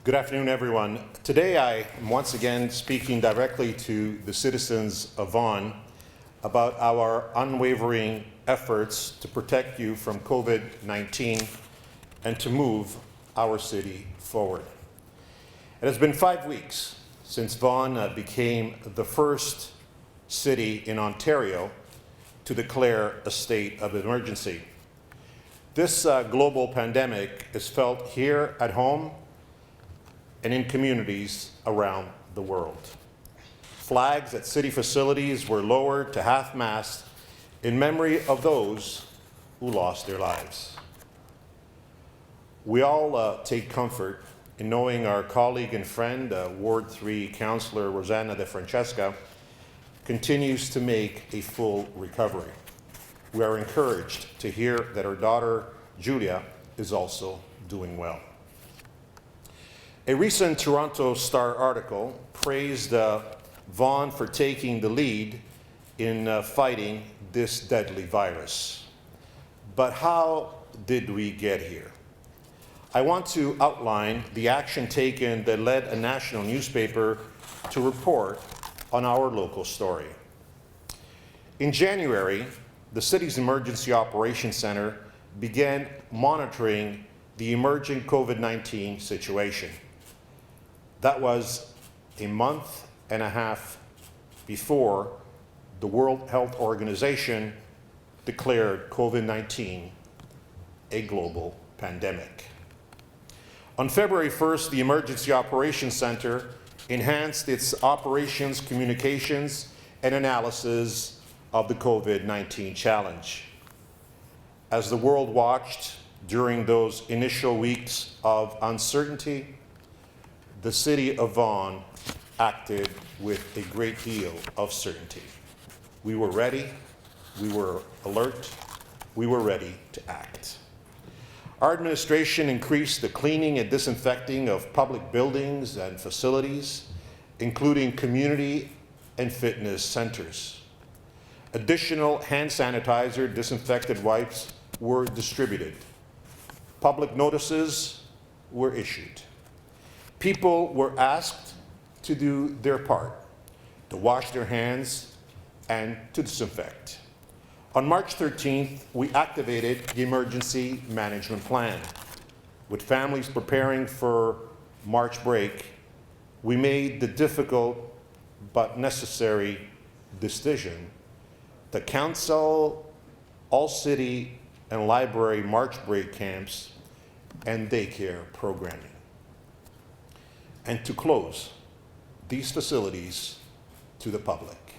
Good afternoon, everyone. Today I am once again speaking directly to the citizens of Vaughn about our unwavering efforts to protect you from COVID-19 and to move our city forward. It has been 5 weeks since Vaughn became the first city in Ontario to declare a state of emergency. This global pandemic is felt here at home and in communities around the world. Flags at city facilities were lowered to half-mast in memory of those who lost their lives. We all take comfort in knowing our colleague and friend, Ward 3 Councillor Rosanna De Francesca, continues to make a full recovery. We are encouraged to hear that her daughter, Julia, is also doing well. A recent Toronto Star article praised Vaughn for taking the lead in fighting this deadly virus. But how did we get here? I want to outline the action taken that led a national newspaper to report on our local story. In January, the city's Emergency Operations Center began monitoring the emerging COVID-19 situation. That was a month and a half before the World Health Organization declared COVID-19 a global pandemic. On February 1st, the Emergency Operations Center enhanced its operations, communications, and analysis of the COVID-19 challenge. As the world watched during those initial weeks of uncertainty, the city of Vaughn acted with a great deal of certainty. We were ready, we were alert, we were ready to act. Our administration increased the cleaning and disinfecting of public buildings and facilities, including community and fitness centers. Additional hand sanitizer, disinfected wipes were distributed. Public notices were issued. People were asked to do their part, to wash their hands and to disinfect. On March 13th, we activated the Emergency Management Plan. With families preparing for March break, we made the difficult but necessary decision to cancel all city and library March break camps and daycare programming, and to close these facilities to the public.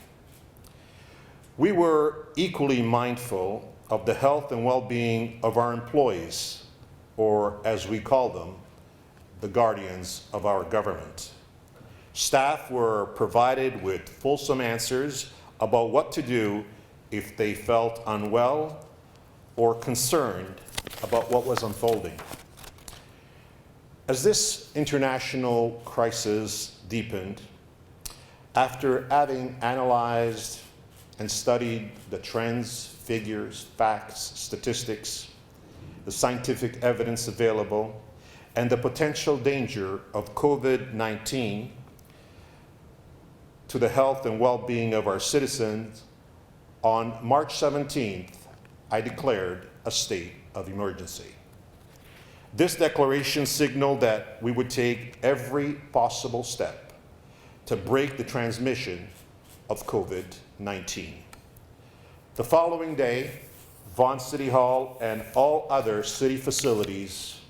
We were equally mindful of the health and well-being of our employees, or as we call them, the guardians of our government. Staff were provided with fulsome answers about what to do if they felt unwell or concerned about what was unfolding. As this international crisis deepened, after having analyzed and studied the trends, figures, facts, statistics, the scientific evidence available, and the potential danger of COVID-19 to the health and well-being of our citizens, on March 17th, I declared a state of emergency. This declaration signaled that we would take every possible step to break the transmission of COVID-19. The following day, Vaughan City Hall and all other city facilities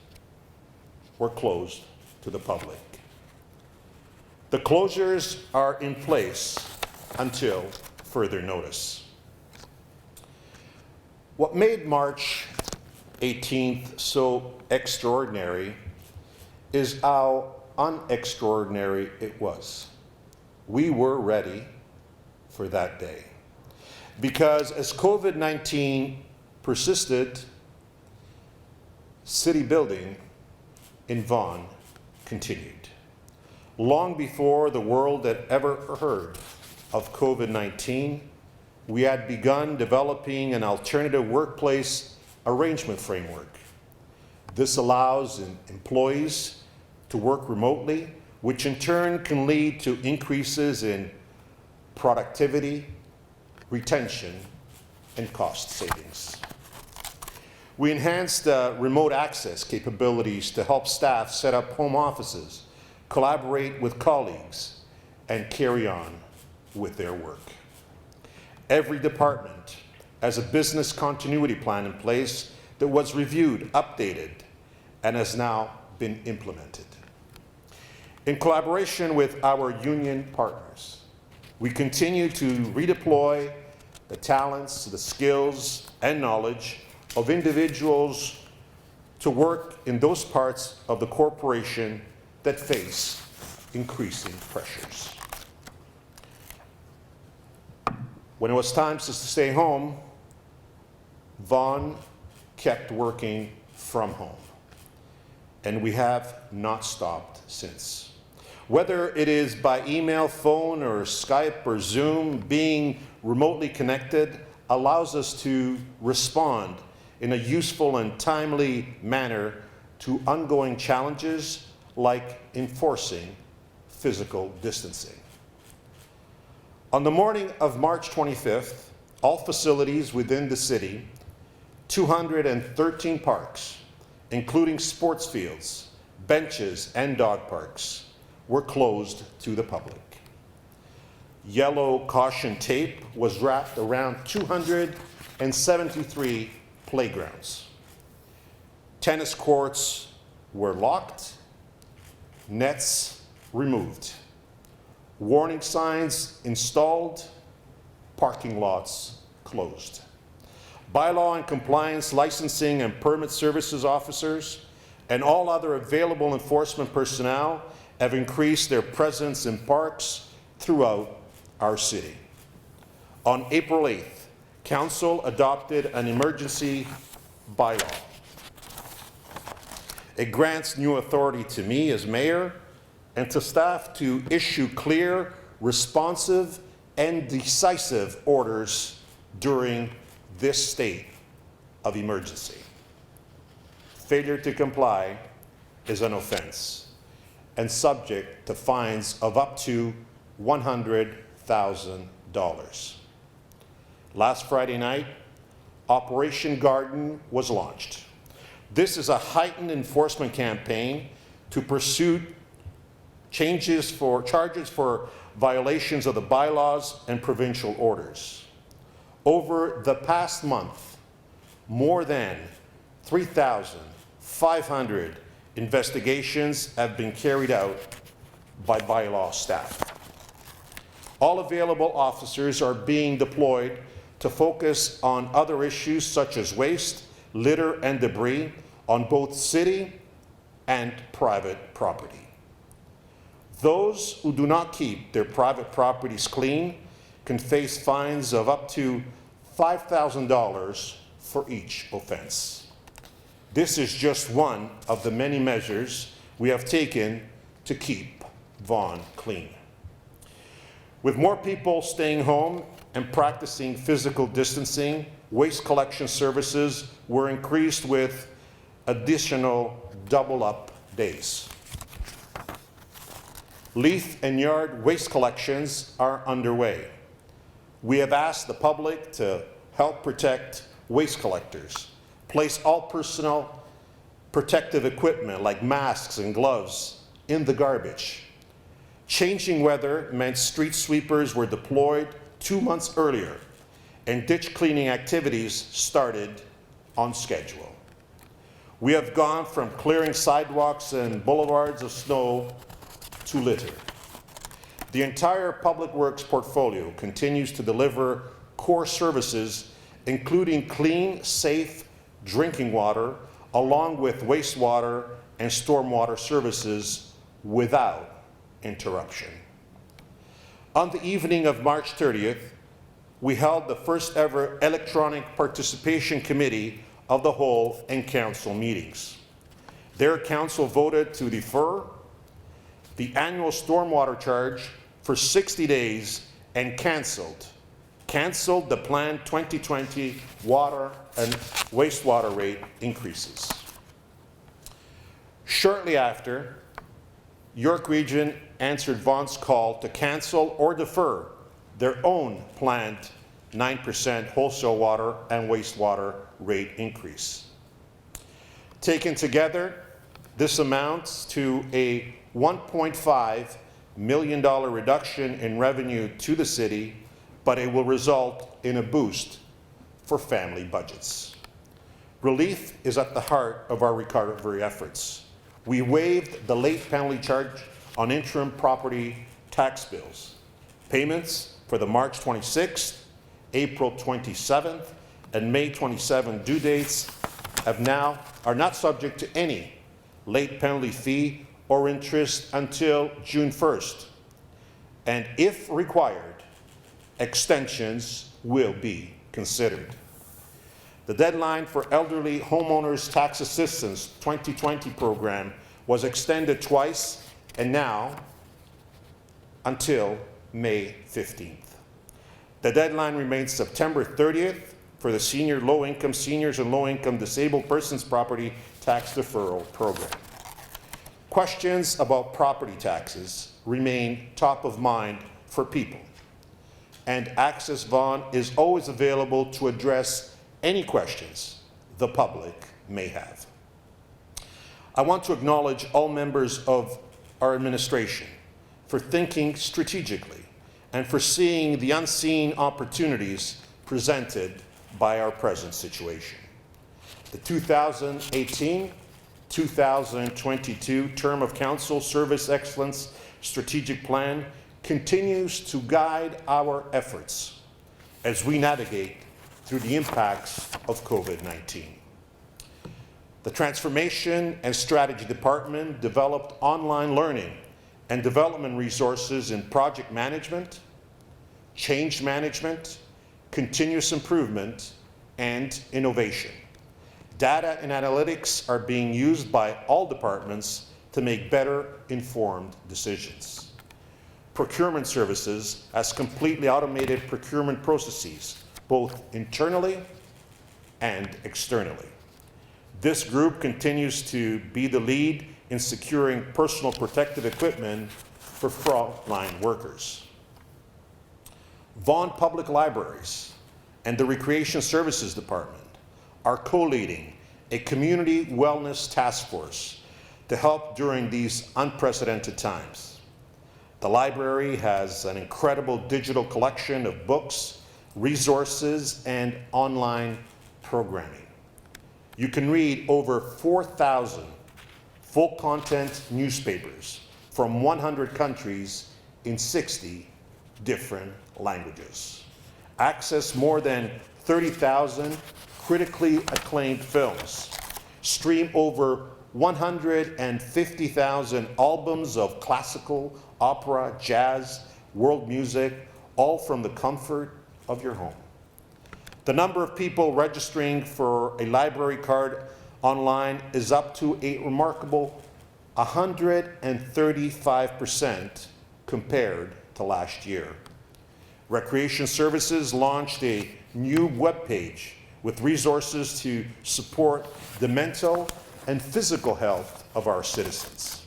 were closed to the public. The closures are in place until further notice. What made March 18th so extraordinary is how unextraordinary it was. We were ready for that day, because as COVID-19 persisted, city building in Vaughn continued. Long before the world had ever heard of COVID-19, we had begun developing an alternative workplace arrangement framework. This allows employees to work remotely, which in turn can lead to increases in productivity, retention, and cost savings. We enhanced remote access capabilities to help staff set up home offices, collaborate with colleagues, and carry on with their work. Every department has a business continuity plan in place that was reviewed, updated, and has now been implemented. In collaboration with our union partners, we continue to redeploy the talents, the skills, and knowledge of individuals to work in those parts of the corporation that face increasing pressures. When it was time to stay home, Vaughn kept working from home, and we have not stopped since. Whether it is by email, phone, or Skype or Zoom, being remotely connected allows us to respond in a useful and timely manner to ongoing challenges like enforcing physical distancing. On the morning of March 25th, all facilities within the city, 213 parks, including sports fields, benches, and dog parks, were closed to the public. Yellow caution tape was wrapped around 273 playgrounds. Tennis courts were locked, nets removed, warning signs installed, parking lots closed. Bylaw and compliance licensing and permit services officers and all other available enforcement personnel have increased their presence in parks throughout our city. On April 8th, Council adopted an emergency bylaw. It grants new authority to me as mayor and to staff to issue clear, responsive, and decisive orders during this state of emergency. Failure to comply is an offense and subject to fines of up to $100,000. Last Friday night, Operation Garden was launched. This is a heightened enforcement campaign to pursue charges for violations of the bylaws and provincial orders. Over the past month, more than 3,500 investigations have been carried out by bylaw staff. All available officers are being deployed to focus on other issues such as waste, litter, and debris on both city and private property. Those who do not keep their private properties clean can face fines of up to $5,000 for each offense. This is just one of the many measures we have taken to keep Vaughn clean. With more people staying home and practicing physical distancing, waste collection services were increased with additional double-up days. Leaf and yard waste collections are underway. We have asked the public to help protect waste collectors, place all personal protective equipment like masks and gloves in the garbage. Changing weather meant street sweepers were deployed 2 months earlier, and ditch cleaning activities started on schedule. We have gone from clearing sidewalks and boulevards of snow to litter. The entire Public Works portfolio continues to deliver core services, including clean, safe drinking water, along with wastewater and stormwater services without interruption. On the evening of March 30th, we held the first ever electronic participation committee of the whole and council meetings. Their council voted to defer the annual stormwater charge for 60 days and canceled the planned 2020 water and wastewater rate increases. Shortly after, York Region answered Vaughn's call to cancel or defer their own planned 9% wholesale water and wastewater rate increase. Taken together, this amounts to a $1.5 million reduction in revenue to the city, but it will result in a boost for family budgets. Relief is at the heart of our recovery efforts. We waived the late penalty charge on interim property tax bills. Payments for the March 26th, April 27th, and May 27th due dates are not subject to any late penalty fee or interest until June 1st. And if required, extensions will be considered. The deadline for elderly homeowners tax assistance 2020 program was extended twice and now until May 15th. The deadline remains September 30th for the seniors and low-income disabled persons property tax deferral program. Questions about property taxes remain top of mind for people, and Access Vaughn is always available to address any questions the public may have. I want to acknowledge all members of our administration for thinking strategically and for seeing the unseen opportunities presented by our present situation. The 2018-2022 term of council Service Excellence Strategic Plan continues to guide our efforts as we navigate through the impacts of COVID-19. The Transformation and Strategy Department developed online learning and development resources in project management, change management, continuous improvement, and innovation. Data and analytics are being used by all departments to make better informed decisions. Procurement Services has completely automated procurement processes, both internally and externally. This group continues to be the lead in securing personal protective equipment for frontline workers. Vaughn Public Libraries and the Recreation Services Department are co-leading a community wellness task force to help during these unprecedented times. The library has an incredible digital collection of books, resources, and online programming. You can read over 4,000 full-content newspapers from 100 countries in 60 different languages. Access more than 30,000 critically acclaimed films. Stream over 150,000 albums of classical, opera, jazz, world music, all from the comfort of your home. The number of people registering for a library card online is up to a remarkable 135% compared to last year. Recreation Services launched a new webpage with resources to support the mental and physical health of our citizens.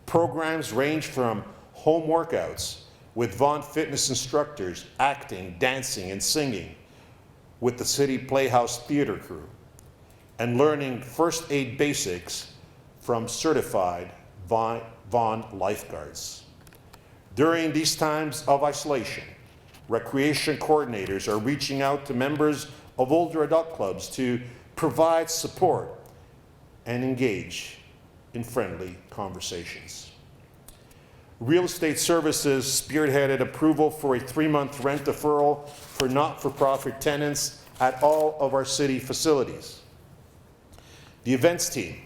Programs range from home workouts with Vaughn fitness instructors acting, dancing, and singing with the City Playhouse Theater crew, and learning first aid basics from certified Vaughn lifeguards. During these times of isolation, recreation coordinators are reaching out to members of older adult clubs to provide support and engage in friendly conversations. Real Estate Services spearheaded approval for a 3-month rent deferral for not-for-profit tenants at all of our city facilities. The events team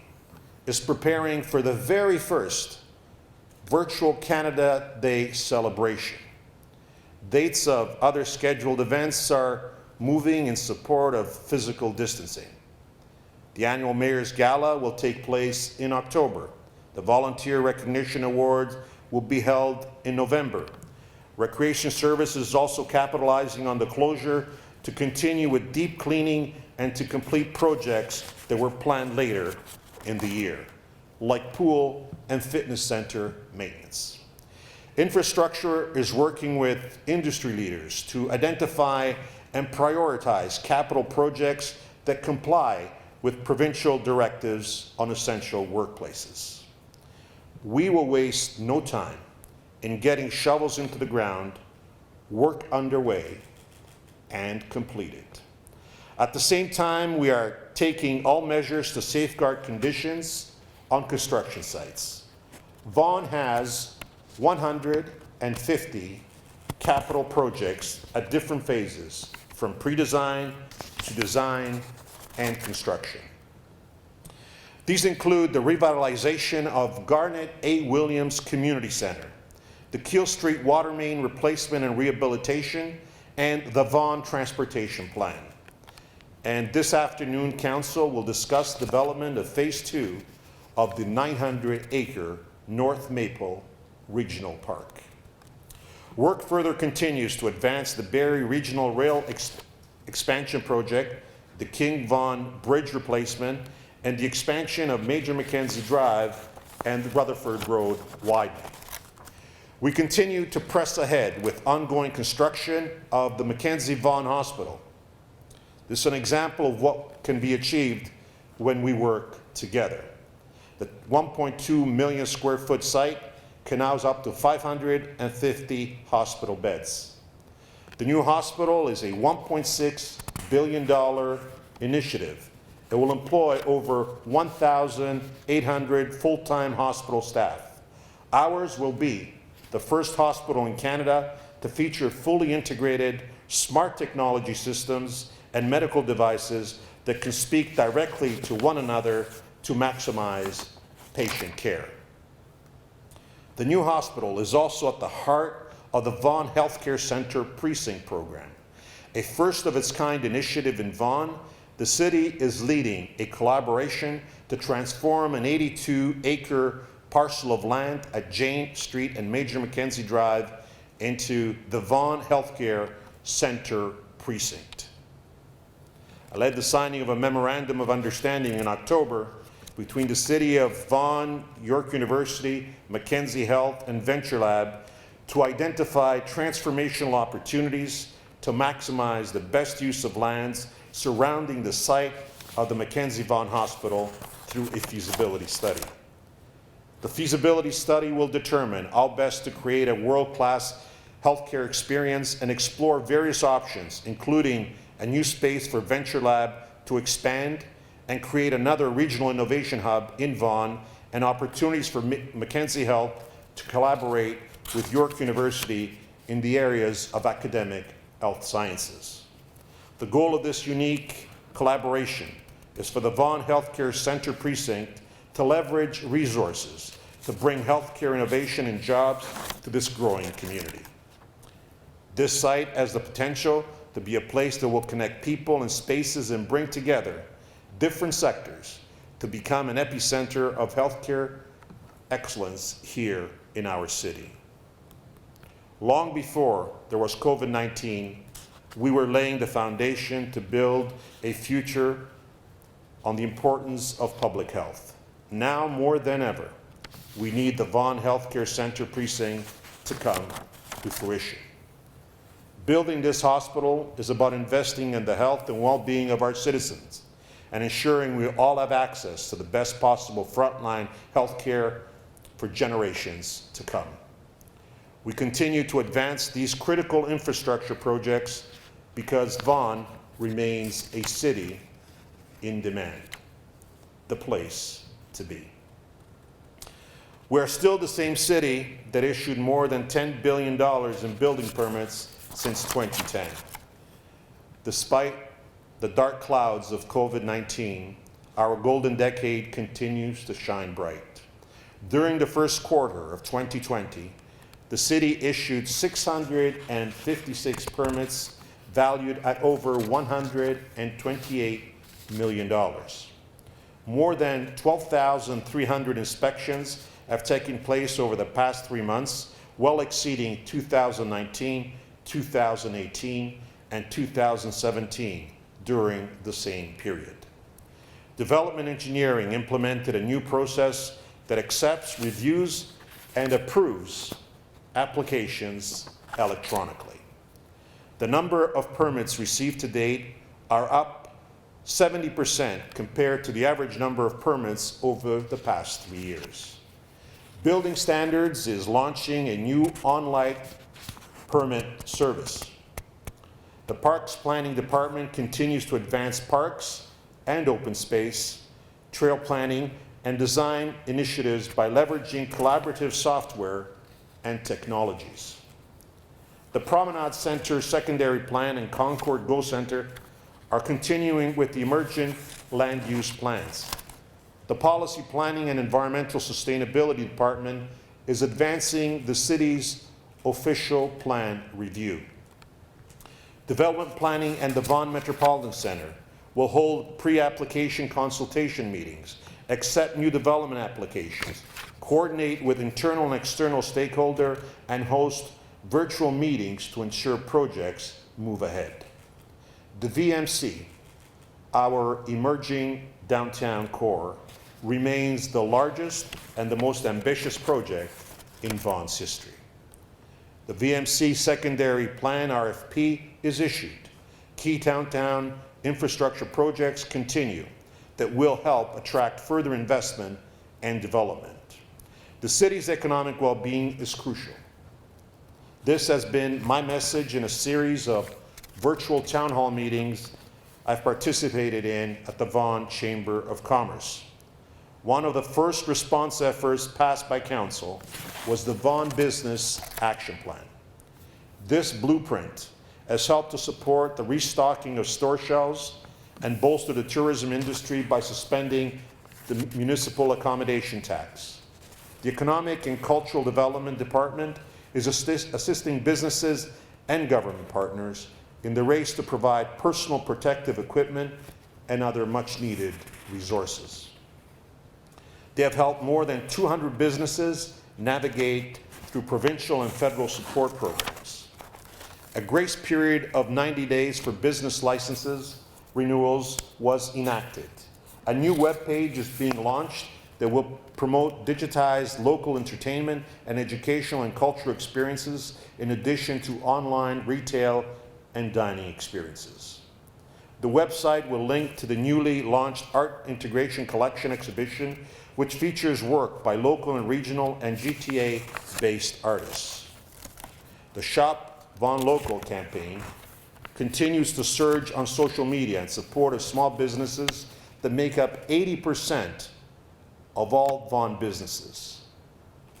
is preparing for the very first virtual Canada Day celebration. Dates of other scheduled events are moving in support of physical distancing. The annual Mayor's Gala will take place in October. The Volunteer Recognition Awards will be held in November. Recreation Services is also capitalizing on the closure to continue with deep cleaning and to complete projects that were planned later in the year. like pool and fitness center maintenance. Infrastructure is working with industry leaders to identify and prioritize capital projects that comply with provincial directives on essential workplaces. We will waste no time in getting shovels into the ground, work underway, and completed. At the same time, we are taking all measures to safeguard conditions on construction sites. Vaughn has 150 capital projects at different phases, from pre-design to design and construction. These include the revitalization of Garnet A. Williams Community Center, the Keel Street water main replacement and rehabilitation, and the Vaughn Transportation Plan. And this afternoon, Council will discuss development of Phase 2 of the 900-acre North Maple Regional Park. Work further continues to advance the Barrie Regional Rail Expansion Project, the King Vaughan Bridge replacement, and the expansion of Major Mackenzie Drive and the Rutherford Road widening. We continue to press ahead with ongoing construction of the Mackenzie Vaughn Hospital. This is an example of what can be achieved when we work together. The 1.2 million square foot site can house up to 550 hospital beds. The new hospital is a $1.6 billion initiative. It will employ over 1,800 full-time hospital staff. Ours will be the first hospital in Canada to feature fully integrated smart technology systems and medical devices that can speak directly to one another to maximize patient care. The new hospital is also at the heart of the Vaughn Healthcare Center Precinct Program. A first-of-its-kind initiative in Vaughn, the city is leading a collaboration to transform an 82-acre parcel of land at Jane Street and Major Mackenzie Drive into the Vaughn Healthcare Center Precinct. I led the signing of a memorandum of understanding in October between the City of Vaughan, York University, Mackenzie Health, and Venture Lab to identify transformational opportunities to maximize the best use of lands surrounding the site of the Mackenzie Vaughan Hospital through a feasibility study. The feasibility study will determine how best to create a world-class healthcare experience and explore various options, including a new space for Venture Lab to expand and create another regional innovation hub in Vaughan, and opportunities for Mackenzie Health to collaborate with York University in the areas of academic health sciences. The goal of this unique collaboration is for the Vaughan Healthcare Center Precinct to leverage resources to bring healthcare innovation and jobs to this growing community. This site has the potential to be a place that will connect people and spaces and bring together different sectors to become an epicenter of healthcare excellence here in our city. Long before there was COVID-19, we were laying the foundation to build a future on the importance of public health. Now more than ever, we need the Vaughan Healthcare Center Precinct to come to fruition. Building this hospital is about investing in the health and well-being of our citizens and ensuring we all have access to the best possible frontline health care for generations to come. We continue to advance these critical infrastructure projects because Vaughan remains a city in demand, the place to be. We're still the same city that issued more than $10 billion in building permits since 2010. Despite the dark clouds of COVID-19, our golden decade continues to shine bright. During the first quarter of 2020, the city issued 656 permits valued at over $128 million. More than 12,300 inspections have taken place over the past 3 months, well exceeding 2019, 2018, and 2017 during the same period. Development engineering implemented a new process that accepts, reviews, and approves applications electronically. The number of permits received to date are up 70% compared to the average number of permits over the past 3 years. Building Standards is launching a new online permit service. The Parks Planning Department continues to advance parks and open space, trail planning, and design initiatives by leveraging collaborative software and technologies. The Promenade Center Secondary Plan and Concord Go Center are continuing with the emergent land use plans. The Policy Planning and Environmental Sustainability Department is advancing the city's official plan review. Development Planning and the Vaughn Metropolitan Center will hold pre-application consultation meetings, accept new development applications, coordinate with internal and external stakeholders, and host virtual meetings to ensure projects move ahead. The VMC, our emerging downtown core, remains the largest and the most ambitious project in Vaughn's history. The VMC Secondary Plan RFP is issued. Key downtown infrastructure projects continue that will help attract further investment and development. The city's economic well-being is crucial. This has been my message in a series of virtual town hall meetings I've participated in at the Vaughn Chamber of Commerce. One of the first response efforts passed by Council was the Vaughn Business Action Plan. This blueprint has helped to support the restocking of store shelves and bolster the tourism industry by suspending the municipal accommodation tax. The Economic and Cultural Development Department is assisting businesses and government partners in the race to provide personal protective equipment and other much-needed resources. They have helped more than 200 businesses navigate through provincial and federal support programs. A grace period of 90 days for business licenses renewals was enacted. A new webpage is being launched that will promote digitized local entertainment and educational and cultural experiences in addition to online retail and dining experiences. The website will link to the newly launched Art Integration Collection exhibition, which features work by local and regional and GTA-based artists. The Shop Vaughn Local campaign continues to surge on social media in support of small businesses that make up 80% of all Vaughn businesses.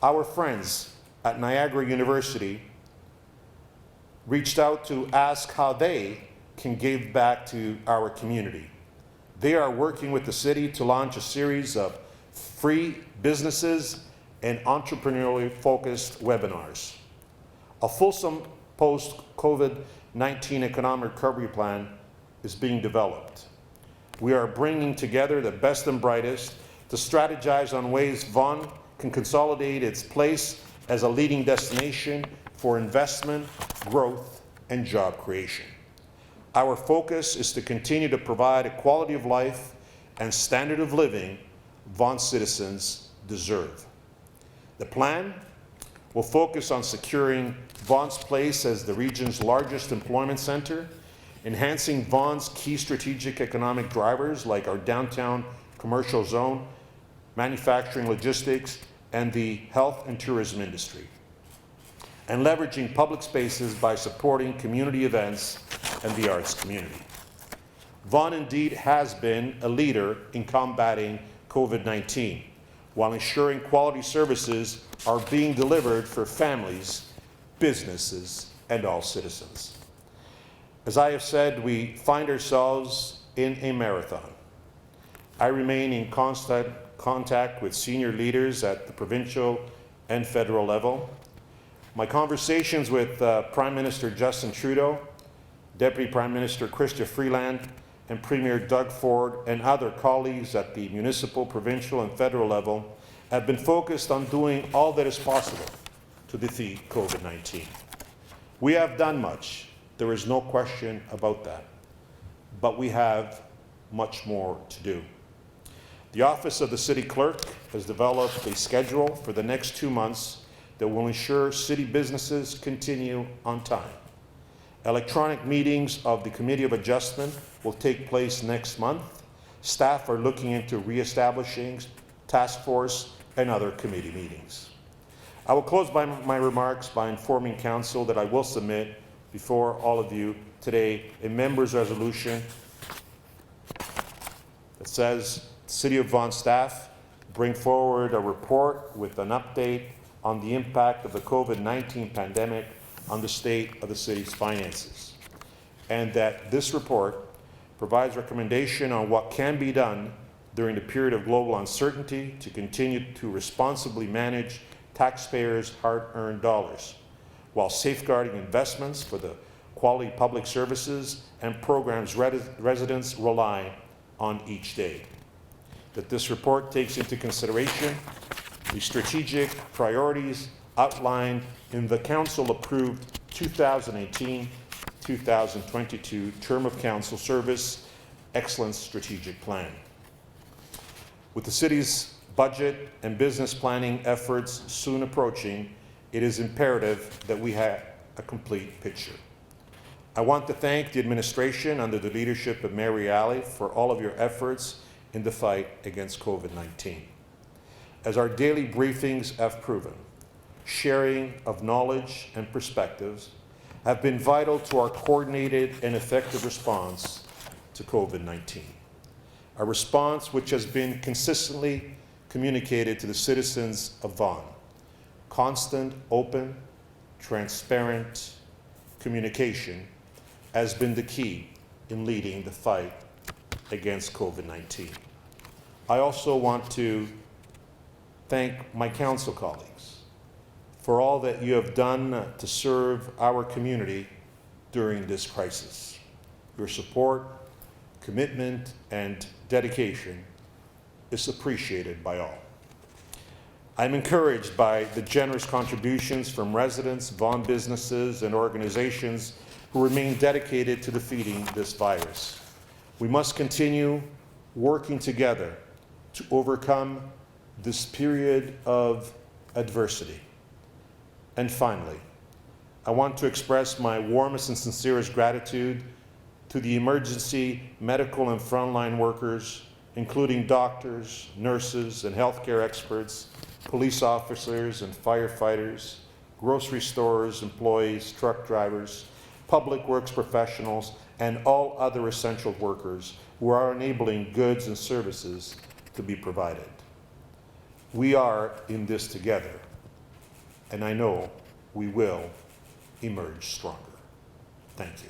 Our friends at Niagara University reached out to ask how they can give back to our community. They are working with the city to launch a series of free businesses and entrepreneurially focused webinars. A fulsome post-COVID-19 economic recovery plan is being developed. We are bringing together the best and brightest to strategize on ways Vaughan can consolidate its place as a leading destination for investment, growth, and job creation. Our focus is to continue to provide a quality of life and standard of living Vaughan citizens deserve. The plan will focus on securing Vaughan's place as the region's largest employment center, enhancing Vaughan's key strategic economic drivers like our downtown commercial zone, manufacturing, logistics, and the health and tourism industry, and leveraging public spaces by supporting community events and the arts community. Vaughan indeed has been a leader in combating COVID-19, while ensuring quality services are being delivered for families, businesses, and all citizens. As I have said, we find ourselves in a marathon. I remain in constant contact with senior leaders at the provincial and federal level. My conversations with Prime Minister Justin Trudeau, Deputy Prime Minister Chrystia Freeland, and Premier Doug Ford and other colleagues at the municipal, provincial, and federal level have been focused on doing all that is possible to defeat COVID-19. We have done much. There is no question about that. But we have much more to do. The Office of the City Clerk has developed a schedule for the next 2 months that will ensure city businesses continue on time. Electronic meetings of the Committee of Adjustment will take place next month. Staff are looking into reestablishing task force and other committee meetings. I will close my remarks by informing Council that I will submit before all of you today a member's resolution that says City of Vaughn staff bring forward a report with an update on the impact of the COVID-19 pandemic on the state of the city's finances, and that this report provides recommendation on what can be done during the period of global uncertainty to continue to responsibly manage taxpayers' hard-earned dollars, while safeguarding investments for the quality public services and programs residents rely on each day. That this report takes into consideration the strategic priorities outlined in the Council-approved 2018-2022 Term of Council Service Excellence Strategic Plan. With the city's budget and business planning efforts soon approaching, it is imperative that we have a complete picture. I want to thank the administration under the leadership of Mary Alley for all of your efforts in the fight against COVID-19. As our daily briefings have proven, sharing of knowledge and perspectives have been vital to our coordinated and effective response to COVID-19. A response which has been consistently communicated to the citizens of Vaughn. Constant, open, transparent communication has been the key in leading the fight against COVID-19. I also want to thank my council colleagues for all that you have done to serve our community during this crisis. Your support, commitment, and dedication is appreciated by all. I'm encouraged by the generous contributions from residents, Vaughn businesses, and organizations who remain dedicated to defeating this virus. We must continue working together to overcome this period of adversity. And finally, I want to express my warmest and sincerest gratitude to the emergency, medical, and frontline workers, including doctors, nurses, and healthcare experts, police officers and firefighters, grocery stores employees, truck drivers, public works professionals, and all other essential workers who are enabling goods and services to be provided. We are in this together, and I know we will emerge stronger. Thank you.